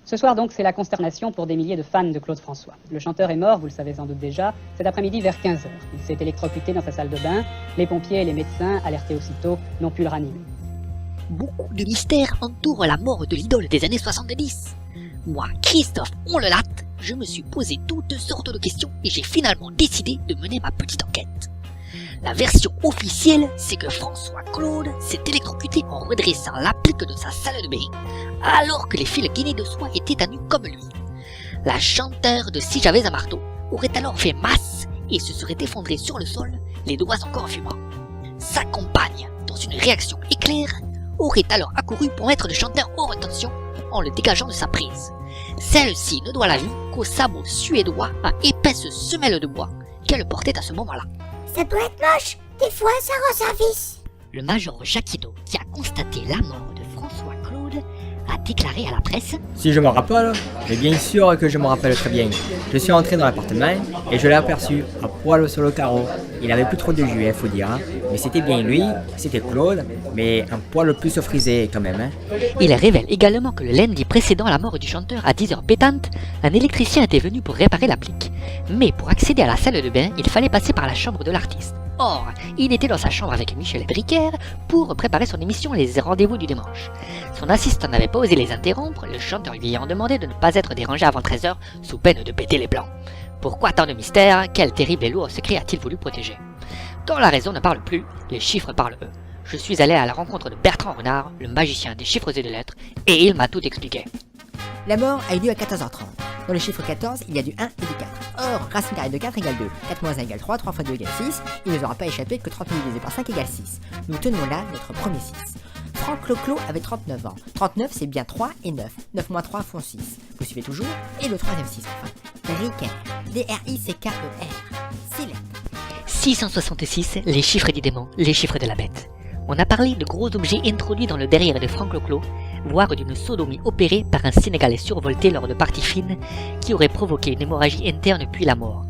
Ce soir donc, c'est la consternation pour des milliers de fans de Claude François. Le chanteur est mort, vous le savez sans doute déjà, cet après-midi vers 15h. Il s'est électrocuté dans sa salle de bain. Les pompiers et les médecins, alertés aussitôt, n'ont pu le ranimer. Beaucoup de mystères entourent la mort de l'idole des années 70. Moi, Christophe Onlelat, je me suis posé toutes sortes de questions et j'ai finalement décidé de mener ma petite enquête. La version officielle, c'est que François Claude s'est électrocuté en redressant l'applique de sa salle de bain, alors que les fils gainés de soie étaient à nu comme lui. La chanteuse de Si j'avais un marteau aurait alors fait masse et se serait effondrée sur le sol, les doigts encore fumants. Sa compagne, dans une réaction éclair, aurait alors accouru pour mettre le chanteur hors tension en le dégageant de sa prise. Celle-ci ne doit la vie qu'au sabot suédois à épaisse semelle de bois qu'elle portait à ce moment-là. Ça doit être moche, des fois ça rend service. Le major Jacquido, qui a constaté la mort de François Claude, a déclaré à la presse: Si je me rappelle, mais bien sûr que je me rappelle très bien. Je suis entré dans l'appartement et je l'ai aperçu, à poil sur le carreau. Il avait plus trop de juillet, faut dire, hein. Mais c'était bien lui, c'était Claude, mais un poil plus frisé quand même. Hein. Il révèle également que le lundi précédant la mort du chanteur à 10h pétantes, un électricien était venu pour réparer l'applique. Mais pour accéder à la salle de bain, il fallait passer par la chambre de l'artiste. Or, il était dans sa chambre avec Michel Drucker pour préparer son émission Les Rendez-vous du Dimanche. Son assistant n'avait pas osé les interrompre, le chanteur lui ayant demandé de ne pas être dérangé avant 13h sous peine de péter les plans. Pourquoi tant de mystère? Quel terrible et lourd secret a-t-il voulu protéger? Quand la raison ne parle plus, les chiffres parlent eux. Je suis allé à la rencontre de Bertrand Renard, le magicien des chiffres et des lettres, et il m'a tout expliqué. La mort a eu lieu à 14h30. Dans le chiffre 14, il y a du 1 et du 4. Or, racine carrée de 4 égale 2, 4 moins 1 égale 3, 3 fois 2 égale 6, il ne nous aura pas échappé que 30 divisé par 5 égale 6. Nous tenons là notre premier 6. Franck Clo-Clo avait 39 ans. 39 c'est bien 3 et 9. 9 moins 3 font 6. Vous suivez toujours? Et le troisième 6 enfin. Ricker. D-R-I-C-K-E-R. C'est lettres. 666, les chiffres du démon, les chiffres de la bête. On a parlé de gros objets introduits dans le derrière de Franck Clo-Clo, voire d'une sodomie opérée par un Sénégalais survolté lors de parties fines qui aurait provoqué une hémorragie interne puis la mort.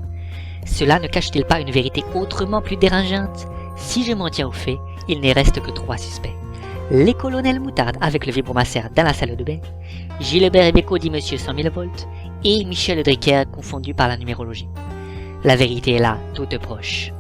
Cela ne cache-t-il pas une vérité autrement plus dérangeante? Si je m'en tiens aux faits, il ne reste que 3 suspects. Les colonels Moutarde avec le vibromasseur dans la salle de bain, Gilbert Bécaud dit Monsieur 100 000 volts, et Michel Drucker confondu par la numérologie. La vérité est là, toute proche.